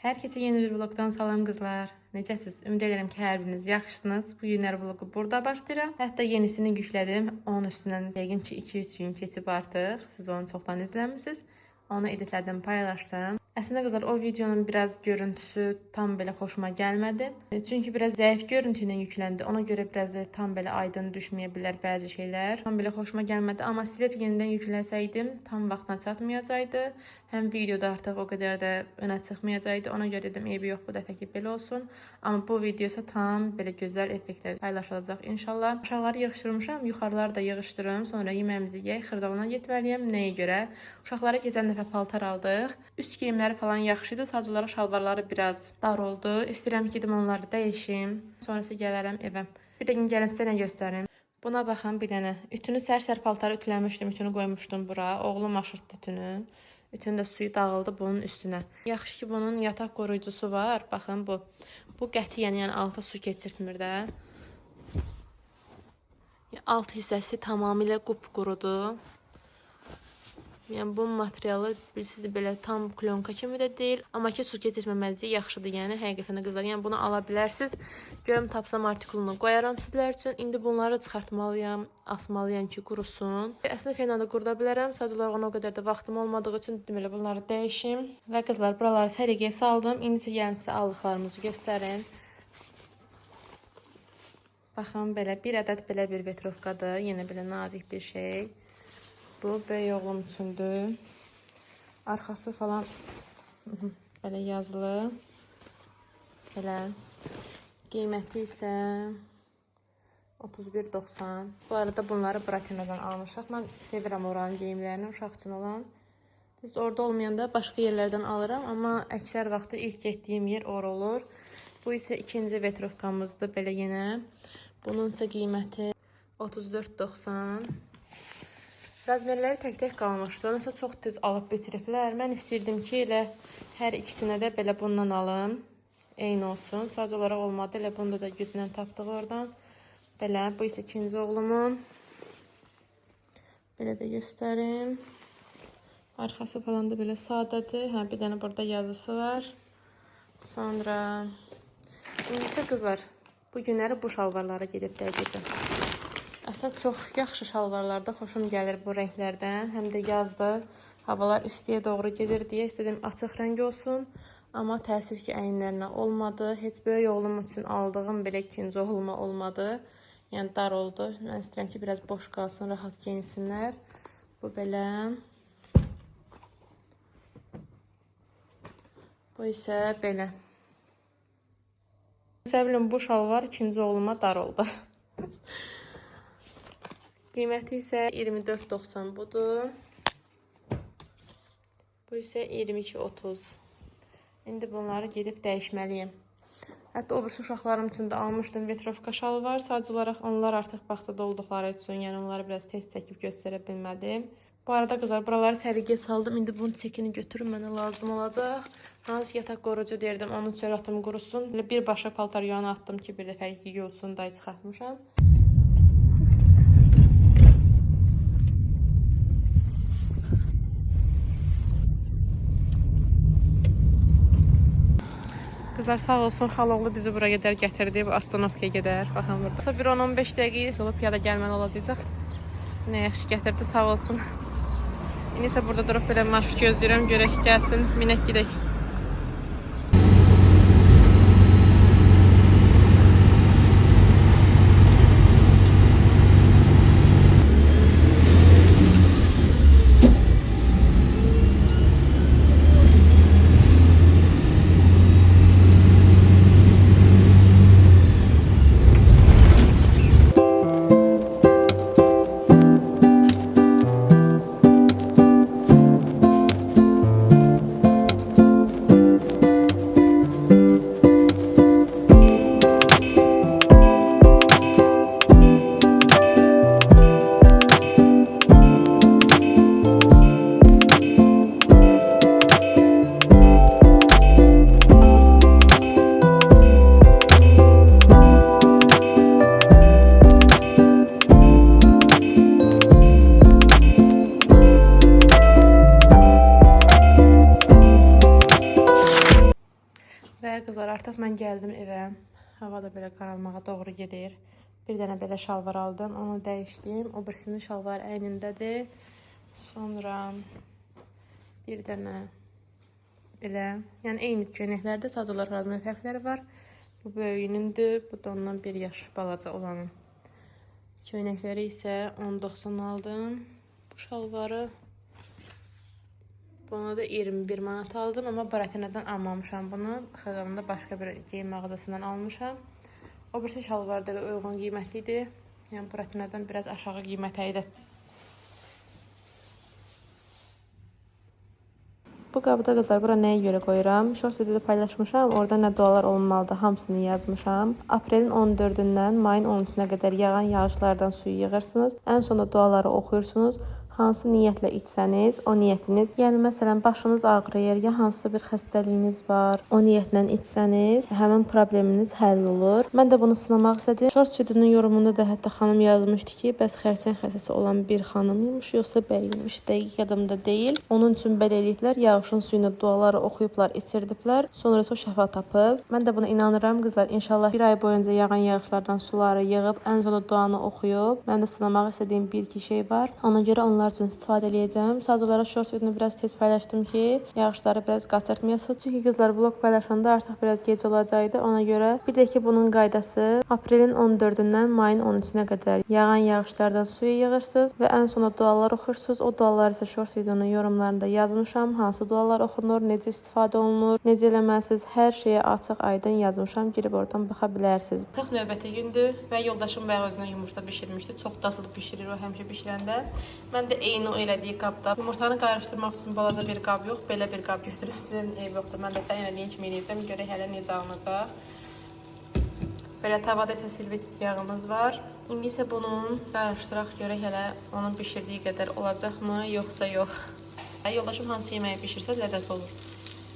Hər kəsə yeni bir vlogdan salam qızlar. Necəsiz? Ümid edirəm ki, hər biriniz yaxşısınız. Bu günlər vlogu burada başlayıram. Hətta yenisini yüklədim. Onun üstündən yəqin ki 2-3 gün keçib artıq. Siz onu çoxdan izləmisiniz. Onu editlədim, paylaşdım. Əslində qızlar, o videonun biraz görüntüsü tam belə xoşuma gəlmədi. Çünki biraz zəif görüntü ilə yükləndi. Ona görə biraz da tam belə aydın düşməyə bilər bəzi şeylər. Tam belə xoşuma gəlmədi. Amma silib yenidən yükləsəydim tam vaxtına çatmayacaqdı. Həm videoda artıq o qədər də önə çıxmayacaqdı. Ona görə dedim, eybi yox, bu dəfəki belə olsun. Amma bu video isə tam belə gözəl effektlər paylaşılacaq inşallah. Aşağıları yığışdırmışam, yuxarıları da yığışdırım. Sonra yeməyimizi yeyək, Xırdalana getməliyəm. Nəyə görə? Uşaqlara keçən dəfə paltar aldıq. Üst geyimləri falan yaxşıydı. Sadəcə olaraq şalvarları biraz dar oldu. İstəyirəm ki, dedim onları dəyişim. Sonrası gələrəm evə. Bir də gəlin sizə nə göstərim. Buna baxın bir dənə. Ütünü sər-sər paltarı ütüləmişdim. Ütünü qoymuşdum bura. Oğlum aşırtdı ütünü. Ütünün də suyu dağıldı bunun üstünə. Yaxşı ki, bunun yataq qoruyucusu var. Baxın bu. Bu qətiyyən, yəni altı su keçirtmir də. Alt hissəsi tamamilə qupqurudur. Yəni bu materialı bilirsiniz belə tam klonka kimi də deyil, amma ki su keçirməməzliyi yaxşıdır. Yəni həqiqətən də qızlar, yəni bunu ala bilərsiniz. Görüm tapsam artikulunu qoyaram sizlər üçün. İndi bunları çıxartmalıyam, asmalıyam ki qurusun. Əslində fenlə də qurda bilərəm. Sadəcə olaraq ona o qədər də vaxtım olmadığı üçün dedim elə bunları dəyişim. Və qızlar, buraları səliqəyə saldım. İndi isə yəni sizə aldıqlarımızı göstərin. Baxın belə bir ədəd belə bir vetrovkadır. Yenə belə nazik bir şey. Bu böyük oğlum üçündür. Arxası falan belə yazılı. Belə. Qiyməti isə 31.90. Bu arada bunları Bratino'dan almışıq. Mən sevirəm oranın geyimlərini, uşaq üçün olan. Biz orada olmayanda başqa yerlərdən alıram. Amma əksər vaxtı ilk getdiyim yer ora olur. Bu isə ikinci vetrovkamızdır. Belə yenə. Bunun isə qiyməti 34.90. Razmerləri tək-tək qalmışdı. Onunsa çox tez alıb bitiriblər. Mən istəyirdim ki, elə hər ikisinə də belə bundan alım. Eyni olsun. Sadəcə olaraq olmadı. Elə bunda da güclə tapdıq oradan. Belə. Bu isə ikinci oğlumun. Belə də göstərim. Arxası falan da belə sadədir. Hə, bir dənə burada yazısı var. Sonra İndi isə qızlar, bu günləri bu şalvarlara gedib dəyəcəm. Əslində çox yaxşı şalvarlarda xoşum gəlir bu rənglərdən. Həm də yazda havalar istiyə doğru gedir deyə istədim açıq rəng olsun. Amma təəssüf ki, əyinlərinə olmadı. Heç böyük oğlum üçün aldığım belə ikinci oğluma olmadı. Yəni dar oldu. Mən istəyirəm ki, biraz boş qalsın, rahat geyinsinlər. Bu belə. Bu isə belə. Səbilim, bu şalvar ikinci oğluma dar oldu. Qiyməti isə 24.90 budur. Bu isə 22.30. İndi bunları gedib dəyişməliyim. Hətta o birisi uşaqlarım üçün də almışdım vetrovka şalvar. Sadəcə olaraq onlar artıq bağçada olduqları üçün, yəni onları biraz tez çəkib göstərə bilmədim. Bu arada qızlar, buraları səliqəyə saldım. İndi bunun çəkini götürüm, mənə lazım olacaq. Hansı yataq qorucu deyirdim, onu çöl atım qurusun. Bir başqa paltar yuana atdım ki, bir dəfəlik yuyulsun, day çıxartmışam. Qızlar sağ olsun, xaloğlu bizi buraya qədər gətirdi, bu Astanovkaya gedər. Baxın burada. Bir 10-15 dəqiqə olub piyada gəlməli olacaq. Nə yaxşı gətirdi, sağ olsun. İndi isə burada durub belə marşrut gözləyirəm, görək gəlsin, minək gedək. Və qızlar, artıq mən gəldim evə. Hava da belə qaralmağa doğru gedir. Bir dənə belə şalvar aldım, onu dəyişdim. O birisinin şalvar əynindədir. Sonra bir dənə belə, yəni eyni köynəklərdə sadəcə olaraq razı fərqləri var. Bu böyüyünündür, bu da ondan 1 yaş balaca olanın. Köynəkləri isə 10.90 aldım. Bu şalvarı buna da 21 manat aldım, amma Baratinədən almamışam bunu. Xırdalıqda başqa bir geyim mağazasından almışam. O birisi şalvar da uyğun qiymətlidir. Yəni Baratinədən biraz aşağı qiymətə idi. Bu qabda qızlar, bura nəyə görə qoyuram? Short videoda paylaşmışam. Orada nə dualar olunmalıdır, hamısını yazmışam. Aprelin 14-dən mayın 13-nə qədər yağan yağışlardan suyu yığırsınız. Ən sonunda duaları oxuyursunuz. Hansı niyyətlə içsəniz, o niyyətiniz, yəni məsələn başınız ağrıyır, ya hansısa bir xəstəliyiniz var, o niyyətlə içsəniz, həmin probleminiz həll olur. Mən də bunu sınamaq istədim. Short videonun yorumunda da hətta xanım yazmışdı ki, bəs xərçəng xəstəsi olan bir xanım imiş, yoxsa bəy imiş, dəqiq yadımda deyil. Onun üçün belə eləyiblər, yağışın suyuna duaları oxuyublar, içirdiblər. Sonra isə o şəfa tapıb. Mən də buna inanıram qızlar. İnşallah bir ay boyunca yağan yağışlardan suları yığıb, ən sonunda duanı oxuyub. Mən də sınamaq istədiyim bir-iki şey var. Ona görə onlar üçün istifadə edəcəm. Sadəcə olaraq short videonu biraz tez paylaşdım ki, yağışları biraz qaçırtmayasınız. Çünki qızlar vlog paylaşanda artıq biraz gec olacaqdı. Ona görə bir də ki bunun qaydası aprelin 14-dən mayın 13-nə qədər yağan yağışlardan suyu yığırsınız və ən sona dualar oxursunuz. O duaları isə short videonun yorumlarında yazmışam. Hansı dualar oxunur, necə istifadə olunur, necə eləməlisiniz, hər şeyə açıq aydın yazmışam. Girib oradan baxa bilərsiniz. Artıq növbəti gündür və yoldaşım bayaq özünə yumurta bişirmişdi. Çox dadlı bişirir o həmişə bişirəndə. Mən də eyni o elədiyi qabda yumurtanı qarışdırmaq üçün balaca bir qab yox, belə bir qab götürüb ev yoxdur. Mən də sən elədiyin kimi eləyəcəm, görək hələ necə alınacaq. Belə tavada isə silvit yağımız var. İndi isə bunun qarışdıraq, görək hələ onun bişirdiyi qədər olacaqmı, yoxsa yox. Yoldaşım hansı yeməyi bişirsə ləzzət olur.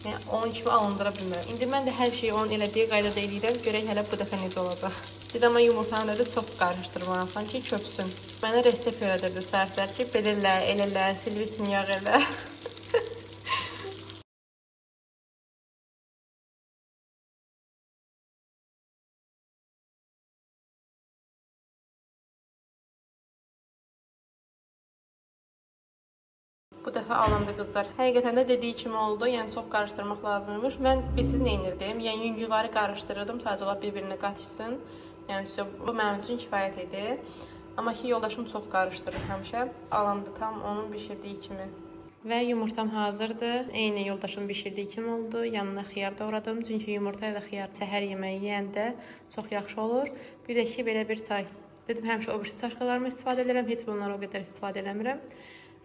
Yəni onun kimi alındıra bilmirəm. İndi mən də hər şeyi onun elədiyi qaydada eləyirəm, görək hələ bu dəfə necə olacaq. Bir də mən yumurtanı da çox qarışdırmalıyam ki, köpsün. Mənə resept öyrədirdi səhər ki, belə elə, silvitin yağ elə. Bu dəfə alındı qızlar. Həqiqətən də dediyi kimi oldu. Yəni çox qarışdırmaq lazımmış. Mən siz nə edirdim? Yəni yüngülləri qarışdırırdım, sadəcə olaraq bir-birinə qatışsın. Yəni bu mənim üçün kifayət idi. Amma ki yoldaşım çox qarışdırır həmişə. Alındı tam onun bişirdiyi kimi. Və yumurtam hazırdır. Eyni yoldaşım bişirdiyi kimi oldu. Yanına xiyar doğradım. Çünki yumurta ilə xiyar səhər yeməyi yeyəndə çox yaxşı olur. Bir də ki belə bir çay. Dedim həmişə o birisi çaşqalarımı istifadə edirəm. Heç bunları o qədər istifadə eləmirəm.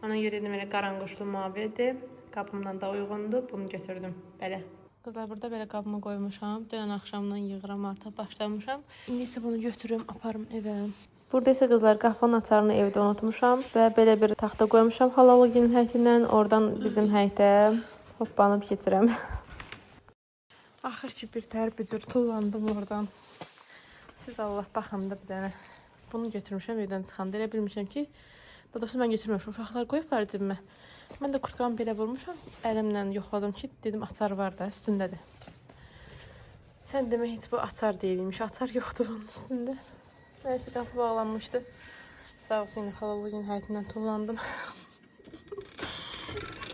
Ona görə dedim elə qaranquşlu mavidir. Qabımdan da uyğundur. Bunu götürdüm belə. Qızlar, burada belə qabımı qoymuşam. Dünən axşamdan yığıram, artıq başlamışam. İndi isə bunu götürüm, aparım evə. Burada isə qızlar qapının açarını evdə unutmuşam və belə bir taxta qoymuşam Halloween həyətindən. Oradan bizim həyətə hoppanıb keçirəm. Axır ki bir tər bücür tullandım oradan. Siz Allah baxın da bir dənə. Bunu götürmüşəm evdən çıxanda. Elə bilmişəm ki, daha doğrusu mən götürməmişəm. Uşaqlar qoyublar cibimə. Mən də kurtqamı belə vurmuşam. Əlimlə yoxladım ki, dedim açar var da üstündədir. Sən demək heç bu açar deyilmiş. Açar yoxdur bunun üstündə. Nəysə qapı bağlanmışdı. Sağ olsun yine Halloween həyətindən tullandım.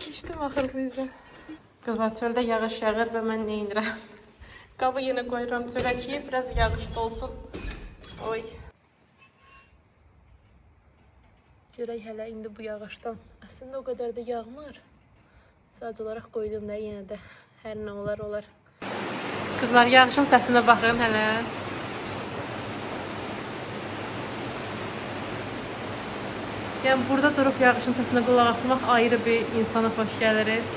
Keçdim axır bu yüzden. Qızlar, çöldə yağış yağır və mən nə edirəm? Qabı yenə qoyuram çölə ki, biraz yağış da olsun. Oy. Görək hələ indi bu yağışdan. Əslində o qədər də yağmır. Sadəcə olaraq qoydum da yenə də hər nə olar olar. Qızlar, yağışın səsinə baxın hələ. Yəni burada durub yağışın səsinə qulaq asmaq ayrı bir insana xoş gəlir.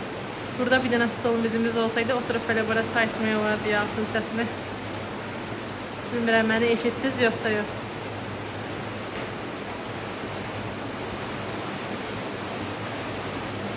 Burada bir dənə stolun bizimiz olsaydı oturub belə burada çay içmək olardı yağışın səsini. Bilmirəm, məni eşitdiniz yoxsa yox.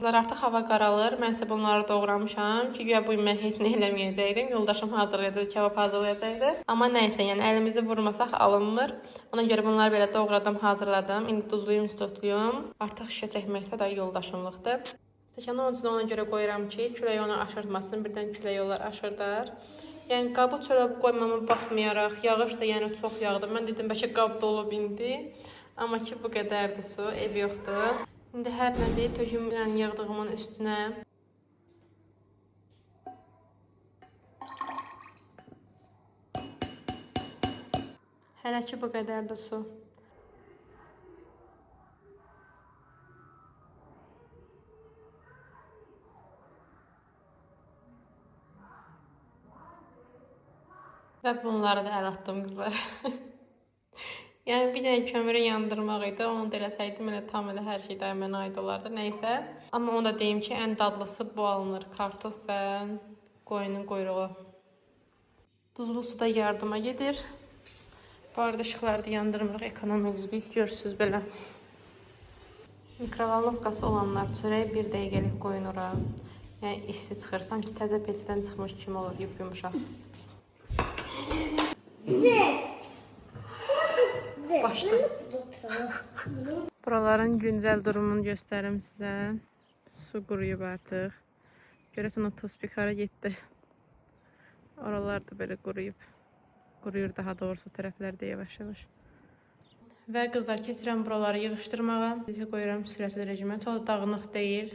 Artıq hava qaralır. Mən isə bunları doğramışam ki, güya bu mən heç nə eləməyəcəkdim. Yoldaşım hazırlayacaqdı, kebab hazırlayacaqdı. Amma nəysə, yəni əlimizi vurmasaq alınmır. Ona görə bunları belə doğradım, hazırladım. İndi duzluyum, istotluyum. Artıq şişə çəkməksə də yoldaşımlıqdır. Stəkanı onun üçün ona görə qoyuram ki, külək onu aşırtmasın. Birdən külək onlar aşırdar. Yəni qabı çölə qoymama baxmayaraq, yağış da yəni çox yağdı. Mən dedim bəlkə qab dolub indi. Amma ki bu qədərdir su, ev yoxdur. İndi hər nədir töküm yəni yığdığımın üstünə. Hələ ki bu qədərdir su. Və bunları da əl atdım qızlar. Yəni bir dənə kömürü yandırmaq idi. Onu da eləsəydim elə tam elə hər şey də mənə aid olardı. Nəysə. Amma onu da deyim ki, ən dadlısı bu alınır. Kartof və qoyunun quyruğu. Duzlu suda yardıma gedir. Bu arada işıqları da yandırmırıq, ekonom edirik. Görürsünüz belə. Mikrovalnovkası olanlar çörək 1 dəqiqəlik qoyunur. Yəni isti çıxır. Sanki təzə peçdən çıxmış kimi olur, yumuşaq. Başda. Buraların güncəl durumunu göstərim sizə. Su quruyub artıq. Görəsən o tospik hara getdi. Oralar da belə quruyub. Quruyur daha doğrusu tərəflərdə yavaş-yavaş. Və qızlar keçirəm buraları yığışdırmağa. Sizi qoyuram sürətli rejimə. Çox da dağınıq deyil.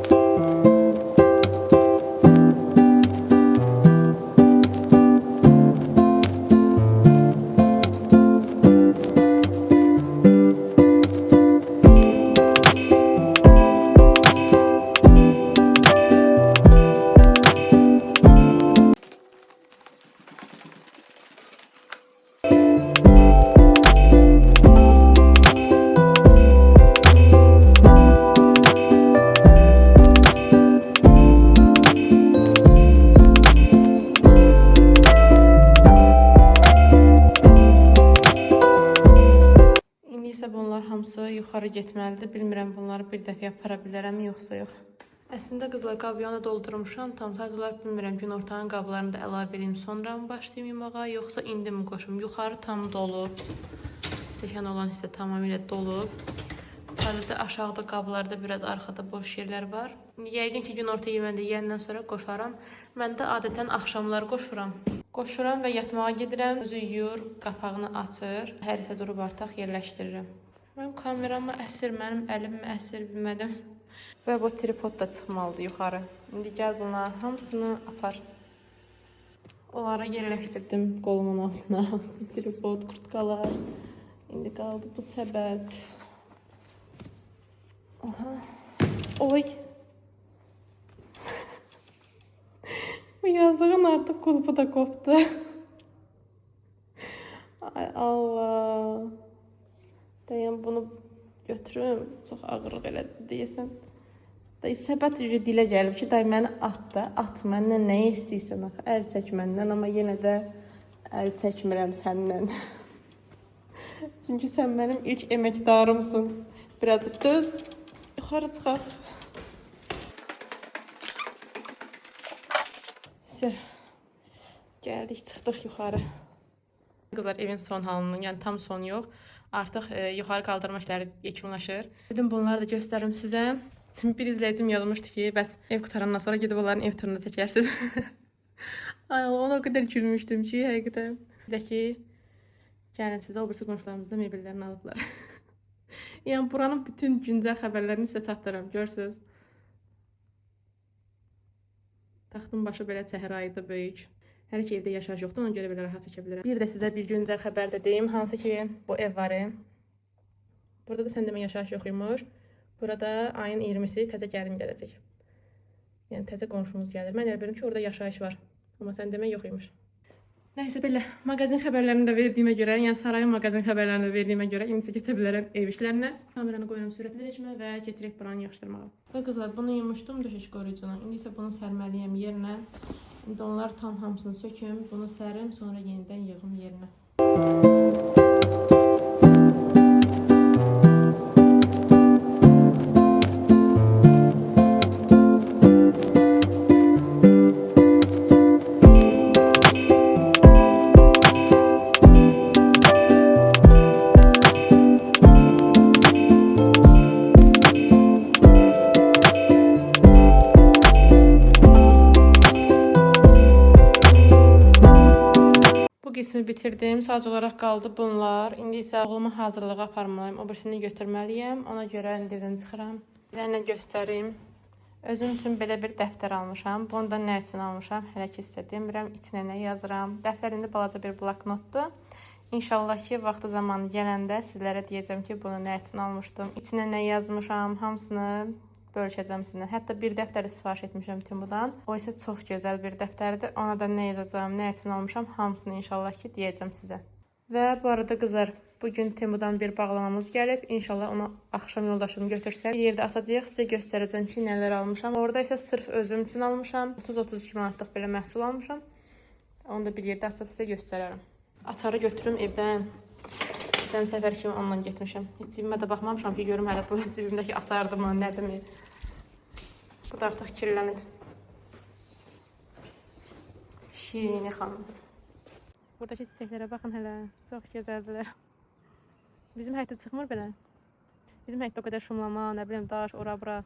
Bunlar hamısı yuxarı getməlidir. Bilmirəm bunları bir dəfə apara bilərəm, yoxsa yox. Əslində qızlar qabyana doldurmuşam. Tam sayılar bilmirəm günortanın qablarını da əlavə edeyim. Sonra mı başlayayım yumağa, yoxsa indi mi qoşum? Yuxarı tam dolub. Stəkan olan hissə tamamilə dolub. Sadəcə aşağıda qablarda biraz arxada boş yerlər var. Yəqin ki günorta yeməndə yeyəndən sonra qoşaram. Mən də adətən axşamlar qoşuram. Qoşuram və yatmağa gedirəm. Özü yuyur, qapağını açır. Hər isə durub artıq yerləşdirirəm. Mənim kameramı əsir, mənim əlim əsir, bilmədim. Və bu tripod da çıxmalıdır yuxarı. İndi gəl bunların hamısını apar. Onları yerləşdirdim qolumun altına. Tripod, kurtkalar. İndi qaldı bu səbət. Aha. Oy. Bu yazığın artıq qulpu da qopdu. Ay Allah. Dayan bunu götürüm. Çox ağırlıq elədi deyəsən. Səbət dilə gəlib ki, day məni at da, at məndən nə istəyirsən axı, əl çək məndən, amma yenə də əl çəkmirəm səndən. Çünki sən mənim ilk əməkdarımsın. Biraz düz, yuxarı çıxaq. Gəldik, çıxdıq yuxarı. Qızlar evin son halını, yəni tam son yox. Artıq yuxarı qaldırma işləri yekunlaşır. Dedim bunları da göstərim sizə. Bir izləyicim yazmışdı ki, bəs ev qutarandan sonra gedib onların ev turunu çəkərsiniz. Ay Allah, ona o qədər gülmüşdüm ki, həqiqətən. Bir də ki, gəlin sizə o birisi qonşularımızda mebellərini alıblar. Yəni buranın bütün güncəl xəbərlərini sizə çatdırıram, görürsünüz. Taxtın başı belə çəhrayıdır, böyük. Hələ ki evdə yaşayış yoxdur, ona görə belə rahat çəkə bilirəm. Bir də sizə bir güncəl xəbər də deyim, hansı ki bu ev varı. Burada da sən demə yaşayış yox imiş. Burada ayın 20-si təzə gəlin gələcək. Yəni təzə qonşumuz gəlir. Mən elə bildim ki orada yaşayış var. Amma sən demə yox imiş. Nəysə belə, mağazin xəbərlərini də verdiyimə görə, yəni sarayın mağazin xəbərlərini də verdiyimə görə indi keçə bilərəm ev işlərinə. Kameranı qoyuram sürətli rejimə və keçirək buranı yaxşıdırmağa. Və qızlar, bunu yumuşdum döşək qoruyucuna. İndi isə bunu sərməliyəm yerinə. İndi onları tam hamısını söküm, bunu sərim, sonra yenidən yığım yerinə. qismi bitirdim. Sadəcə olaraq qaldı bunlar. İndi isə oğlumu hazırlığa aparmalıyım. O birisini götürməliyəm. Ona görə indidən çıxıram. Sizə göstərim. Özüm üçün belə bir dəftər almışam. Bunu da nə üçün almışam? Hələ ki sizə demirəm. İçinə nə yazıram. Dəftər indi balaca bir bloknotdur. İnşallah ki, vaxtı zamanı gələndə sizlərə deyəcəm ki, bunu nə üçün almışdım. İçinə nə yazmışam, hamısını bölüşəcəm sizinlə. Hətta bir dəftəri sifariş etmişəm Temudan. O isə çox gözəl bir dəftərdir. Ona da nə yazacağım, nə üçün almışam, hamısını inşallah ki, deyəcəm sizə. Və bu arada qızlar, bugün Temudan bir bağlamamız gəlib. İnşallah onu axşam yoldaşım götürsək, bir yerdə açacağıq. Sizə göstərəcəm ki, nələr almışam. Orada isə sırf özüm üçün almışam. 30-32 manatlıq belə məhsul almışam. Onu da bir yerdə açıb sizə göstərərəm. Açarı götürüm evdən. Geçən səfər kimi onunla getmişəm. Heç cibimə də baxmamışam ki, görüm hələ bu cibimdəki açardımı, nədimi. Bu da artıq kirlənib. Şirini xanım. Buradakı çiçəklərə baxın hələ. Çox gözəldilər. Bizim həyətdə çıxmır belə. Bizim həyətdə o qədər şumlama, nə biləm, daş, ora-bura.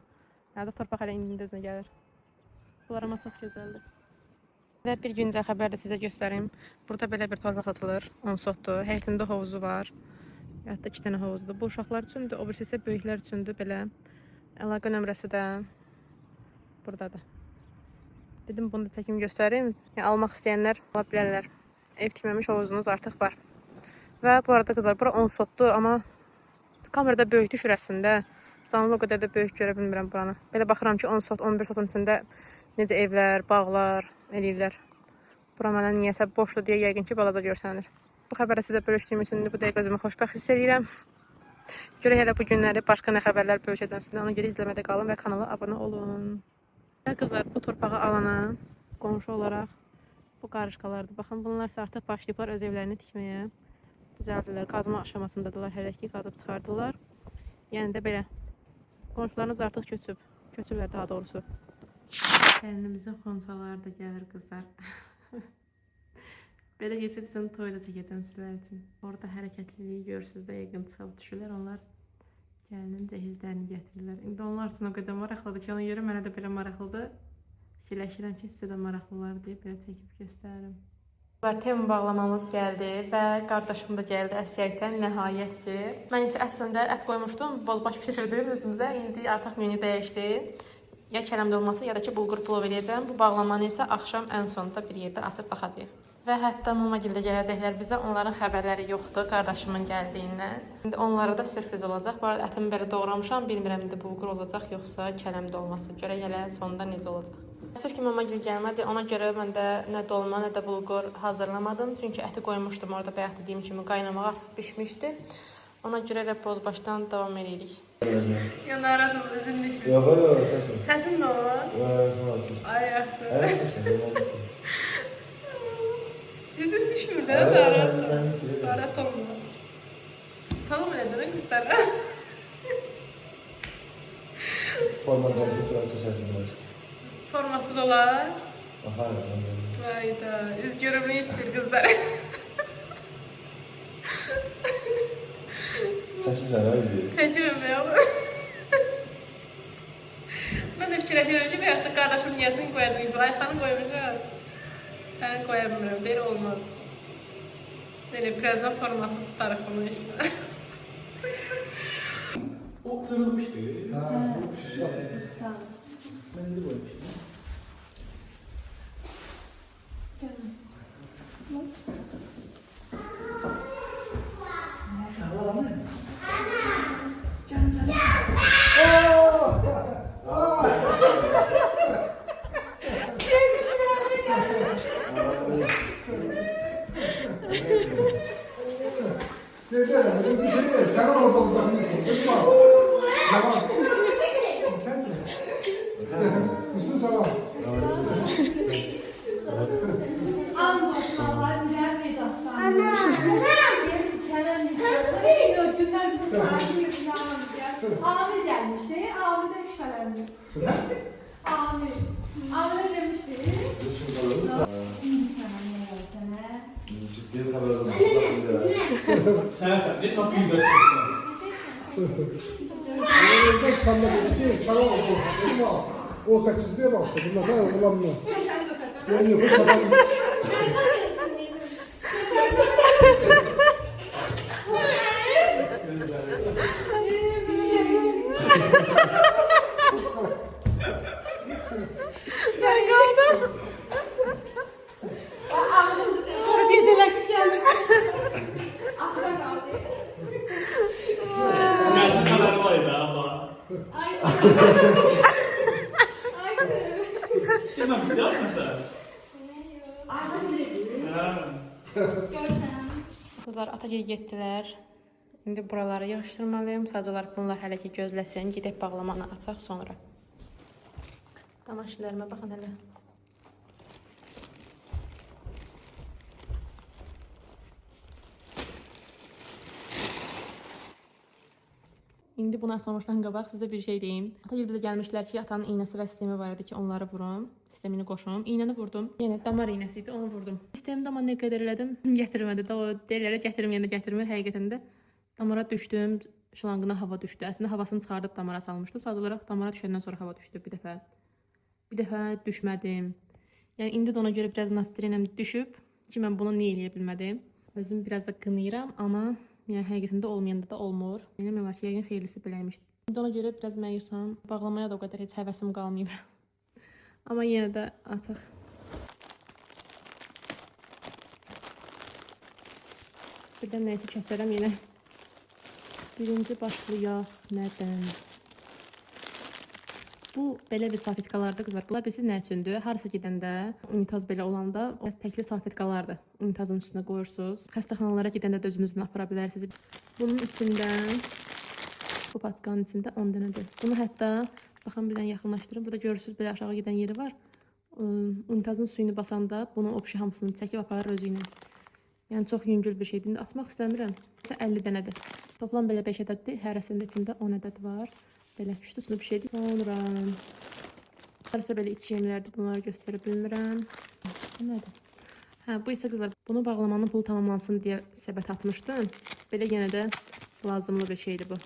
Yəni, torpaq hələ indi özünə gəlir. Bunlar amma çox gözəldir. Və bir güncəl xəbər də sizə göstərim. Burada belə bir torpaq atılır. Onsotdur. Həyətində hovuzu var. Hətta 2 dənə hovuzdur. Bu uşaqlar üçündür. O birisi isə böyüklər üçündür. Belə əlaqə nömrəsi də buradadır. Dedim bunu da çəkim göstərim. Yəni, almaq istəyənlər ala bilərlər. Ev tikməmiş hovuzunuz artıq var. Və bu arada qızlar, bura onsotdur. Amma kamerada böyük düşür əslində. Canlı o qədər də böyük görə bilmirəm buranı. Belə baxıram ki, 10 sot, 11 sotun içində necə evlər, bağlar eləyirlər. Bura mənə niyəsə boşdur deyə yəqin ki, balaca görsənir. Bu xəbərə sizə bölüşdüyüm üçün bu dəqiqə özümü xoşbəxt hiss edirəm. Görə hələ bu günləri başqa nə xəbərlər bölüşəcəm sizinlə. Ona görə izləmədə qalın və kanala abunə olun. Və qızlar, bu torpağı alana qonşu olaraq bu qarışqalardır. Baxın, bunlar isə artıq başlayıblar öz evlərini tikməyə. Düzəldilər, qazma aşamasındadılar, hələ ki qazıb çıxardılar. Yəni də belə, qonşularınız artıq köçüblər daha doğrusu. Gəlinimizin xonçaları da gəlir qızlar. Belə geçirsən toyda çəkəcəm sizlər üçün. Orada hərəkətliliyi görürsünüz də yəqin çıxıb düşürlər. Onlar gəlinin cəhizlərini gətirirlər. İndi onlar üçün o qədər maraqlıdır ki, ona görə mənə də belə maraqlıdır. Fikirləşirəm ki, sizə də maraqlılar deyə belə çəkib göstərirəm. Temu bağlamamız gəldi və qardaşım da gəldi əsgərlikdən nəhayət ki. Mən isə əslində ət qoymuşdum, bozbaş pişirdim özümüzə. İndi artıq menü dəyişdi. Ya kələmdə olması, ya da ki, bulgur plov edəcəm. Bu bağlamanı isə axşam ən sonunda bir yerdə açıb baxacaq. Və hətta Mamagildə gələcəklər bizə. Onların xəbərləri yoxdur qardaşımın gəldiyindən. İndi onlara da sürpriz olacaq. Bu arada ətimi belə doğramışam. Bilmirəm indi bulgur olacaq, yoxsa kələmdə olması. Görək hələ sonunda necə olacaq. Sırf ki, Mamagil gəlmədi. Ona görə mən də nə dolma, nə də bulgur hazırlamadım. Çünki əti qoymuşdum orada bayaq dediyim kimi qaynamağa artıq pişmişdi. Ona görə də bozbaşdan davam edirik. Ya narahatım, özün düşmür. Yox, çəkmə. Səsin nə var? Yox, Ay, yaxşı. Ay, çəkmə. Üzün düşmür də, narahat olma. Salam elədirəm qızlara. Forma dəyişmək sonra təşəkkür edəcək. Formasız olar. Aha, Hayda, üz görümlüyü istəyir qızlara. Çəkimsən, öyle. Çəkirəm ya. Mən də fikirləşirəm ki, bayaq da qardaşım gəlsin qoyacaq ki, ay xanım qoymuşam. Sən qoya bilmirəm, belə olmaz. Belə birazdan forması tutarıq bunu işte. O tırılmıştı. Ha, Sen de koymuştun. Sen orada uzanmışsın, değil mi? Tamam. Musun sana? Az olsun Allah bilemeyiz hatta. Ana! Gelin içeriden içeriden götünden bizi takip Abi gelmişti. Abi de şüphelendi. Abi. Abi de demişti. İnsana ne versene. Ciddi haber aldım. Sen ne sapıyı gösteriyorsun? Sen de dedi ki, şarap oldu. Dedim al. O 8'liğe bastı. Bunlar var ya, ulan bunlar. Sen de kaçın. Yani yok, şarap. Görsən. Qızlar Atagil getdilər. İndi buraları yığışdırmalıyım. Sadəcə olaraq bunlar hələ ki gözləsin. Gedək bağlamanı açaq sonra. Damaşlarıma baxın hələ. İndi bunu açmamışdan qabaq sizə bir şey deyim. Atagil bizə gəlmişlər ki, atanın iynəsi və sistemi var idi ki, onları vurum. Sistemini qoşum. İynəni vurdum. Yəni damar iynəsi idi, onu vurdum. Sistemi amma nə qədər elədim, gətirmədi. O deyirlər, gətirməyəndə gətirmir. Həqiqətən də damara düşdüm. Şlanqına hava düşdü. Əslində havasını çıxardıb damara salmışdım. Sadəcə olaraq damara düşəndən sonra hava düşdü bir dəfə. Bir dəfə düşmədim. Yəni indi də ona görə biraz nastrenəm düşüb ki, mən bunu niyə eləyə bilmədim. Özüm biraz da qınayıram, amma yəni həqiqətində olmayanda da olmur. Yəni mən var ki, yəqin xeyirlisi beləymiş. İndi ona görə biraz məyusam. Bağlamaya da o qədər heç həvəsim qalmayıb. Amma yenə də açıq. Birdən nəyəsə kəsərəm yenə. Birinci başlayaq nədən? Bu belə bir salfetkalardır qızlar. Bunlar bilsiz nə üçündür? Harasa gedəndə, unitaz belə olanda o təkli salfetkalardır. Unitazın üstünə qoyursunuz. Xəstəxanalara gedəndə də özünüzlə apara bilərsiniz. Bunun içində, bu patkanın içində 10 dənədir. Bunu hətta, baxın bir dənə yaxınlaşdırın. Burada görürsünüz belə aşağı gedən yeri var. Unitazın suyunu basanda bunu o pişi hamısını çəkib aparır özü ilə. Yəni çox yüngül bir şeydir. İndi açmaq istəmirəm. 50 dənədir. Toplam belə 5 ədəddir. Hərəsində içində 10 ədəd var. Belə üstüsünü bir şeydir. Sonra harasa belə iç yemlərdir. Bunları göstərə bilmirəm. Bu nədir? Hə, bu isə qızlar, bunu bağlamanın pulu tamamlansın deyə səbət atmışdım. Belə yenə də lazımlı bir şeydir bu.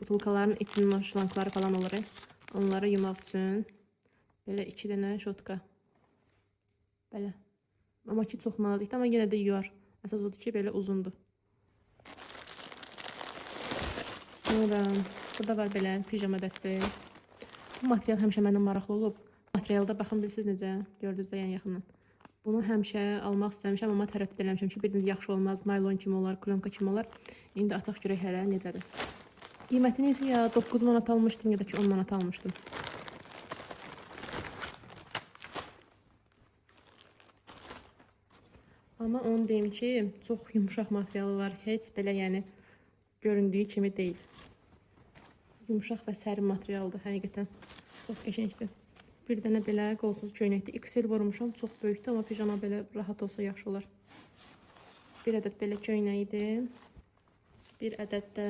Butulkaların içinin şlankları falan olur. Onları yumaq üçün belə 2 dənə şotka. Belə. Amma ki çox nazikdir, amma yenə də yuyar. Əsas odur ki, belə uzundur. Sonra burada var belə pijama dəsti. Bu material həmişə məndən maraqlı olub. Materialda baxın bilirsiniz necə, gördünüz də yəni yaxından. Bunu həmişə almaq istəmişəm, amma tərəddüd eləmişəm ki, birində yaxşı olmaz, naylon kimi olar, klonka kimi olar. İndi açaq görək hələ necədir. Qiymətini isə ya 9 manat almışdım, ya da ki 10 manat almışdım. Amma onu deyim ki, çox yumuşaq materialı var. Heç belə yəni göründüyü kimi deyil. Yumuşaq və sərin materialdır həqiqətən. Çox qəşəngdir. Bir dənə belə qolsuz köynəkdir. XL vurmuşam, çox böyükdür, amma pijama belə rahat olsa yaxşı olar. Bir ədəd belə köynəyidir. Bir ədəd də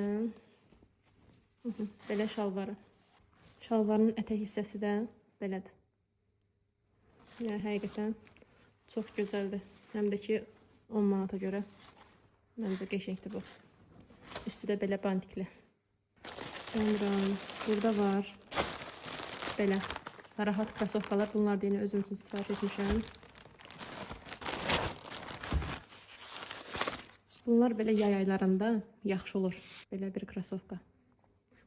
belə şalvarı. Şalvarın ətək hissəsi də belədir. Yəni həqiqətən çox gözəldir. Həm də ki 10 manata görə məncə qəşəngdir bu. Üstü də belə bantikli. Sonra burada var belə rahat krasovkalar. Bunlar da yine özüm üçün sifariş etmişəm. Bunlar belə yay aylarında yaxşı olur. Belə bir krasovka.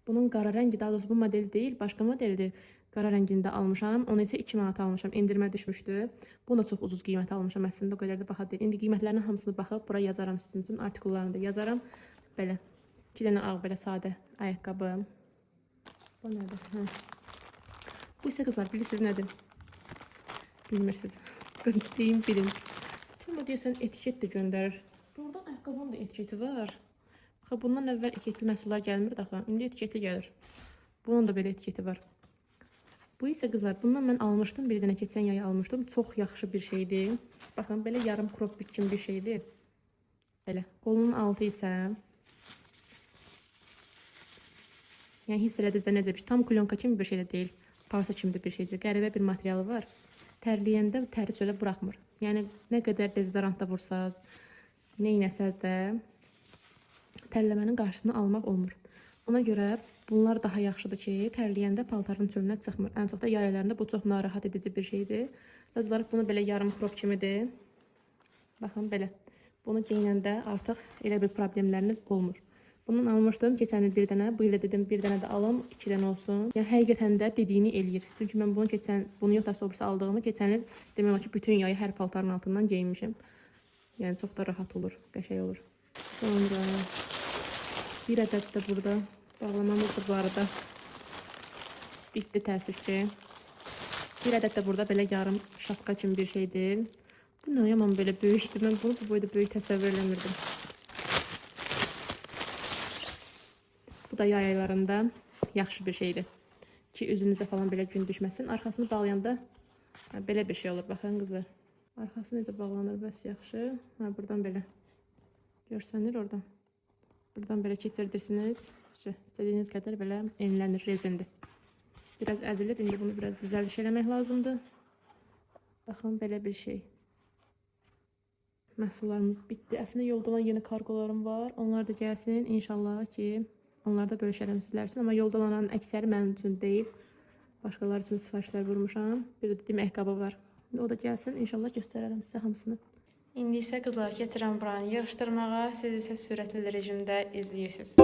Bunun qara rəngi, daha doğrusu bu model deyil, başqa modeldir. Qara rəngində almışam. Onu isə 2 manat almışam. Endirmə düşmüşdü. Bunu da çox ucuz qiymət almışam. Əslində o qədər də baha deyil. İndi qiymətlərinin hamısını baxıb bura yazaram, üstünün artikullarını da yazaram. Belə 2 dənə ağ belə sadə ayaqqabı. Bu nədir? Hə. Bu isə qızlar bilirsiniz nədir? Bilmirsiniz. Deyim bilin. Kim o deyəsən etiket də göndərir. Buradan ayaqqabının da etiketi var. Baxa bundan əvvəl etiketli məhsullar gəlmirdi axı. İndi etiketli gəlir. Bunun da belə etiketi var. Bu isə qızlar, bundan mən almışdım. Bir dənə keçən yay almışdım. Çox yaxşı bir şeydir. Baxın, belə yarım crop kimi bir şeydir. Belə. Qolunun altı isə yəni hiss elədiniz də necə bir şey. Tam klonka kimi bir şey də deyil. Parça kimi də bir şeydir. Qəribə bir materialı var. Tərləyəndə təri çölə buraxmır. Yəni nə qədər dezodorantda vursaz, neynəsəz də tərləmənin qarşısını almaq olmur. Ona görə bunlar daha yaxşıdır ki, tərləyəndə paltarın çölünə çıxmır. Ən çox da yay aylarında bu çox narahat edici bir şeydir. Sadəcə olaraq bunu belə yarım crop kimidir. Baxın belə. Bunu geyinəndə artıq elə bir problemləriniz olmur. Bundan almışdım keçən il bir dənə. Bu il dedim bir dənə də alım, 2 dənə olsun. Yəni həqiqətən də dediyini eləyir. Çünki mən bunu yox da sobrisi aldığımı keçən il demək olar ki, bütün yayı hər paltarın altından geyinmişim. Yəni çox da rahat olur, qəşəng olur. Sonra bir ədəd də burada bağlamamız da bu arada bitdi təəssüf ki. Bir ədəd də burada belə yarım şapka kimi bir şeydir. Bu nə yaman belə böyükdür. Mən bunu bu boyda böyük təsəvvür eləmirdim. Bu da yay aylarında yaxşı bir şeydir. Ki üzünüzə falan belə gün düşməsin. Arxasını bağlayanda belə bir şey olur. Baxın qızlar. Arxası necə bağlanır bəs yaxşı. Buradan belə. Görsənir oradan. Buradan belə keçirdirsiniz. İstədiyiniz qədər belə enlənir, rezindir. Biraz əzilib, indi bunu biraz düzəliş eləmək lazımdır. Baxın, belə bir şey. Məhsullarımız bitdi. Əslində yolda olan yeni kargolarım var. Onlar da gəlsin. İnşallah ki, onlar da bölüşərəm sizlər üçün. Amma yolda olanların əksəri mənim üçün deyil. Başqaları üçün sifarişlər vurmuşam. Bir də dediyim ayaqqabı var. O da gəlsin. İnşallah göstərərəm sizə hamısını. İndi isə qızlar gətirəm buranı yığışdırmağa. Siz isə sürətli rejimdə izləyirsiniz.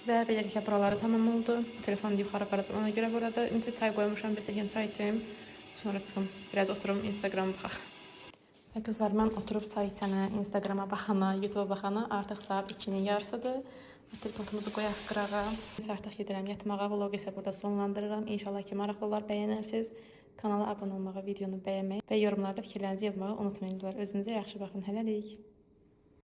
Və beləliklə buraları tamam oldu. Telefonu yuxarı aparacam. Ona görə burada necə çay qoymuşam, bir stəkan çay içim. Sonra çıxım, biraz oturum, Instagram baxaq. Və qızlar, mən oturub çay içənə, Instagrama baxana, YouTube'a baxana artıq saat 2-nin yarısıdır. Telefonu qoyaq qırağa. Artıq gedirəm yatmağa, vlogu isə burada sonlandırıram. İnşallah ki, maraqlı olar, bəyənərsiniz. Kanala abunə olmağı, videonu bəyənməyi və yorumlarda fikirlərinizi yazmağı unutmayın. Özünüzə yaxşı baxın. Hələlik.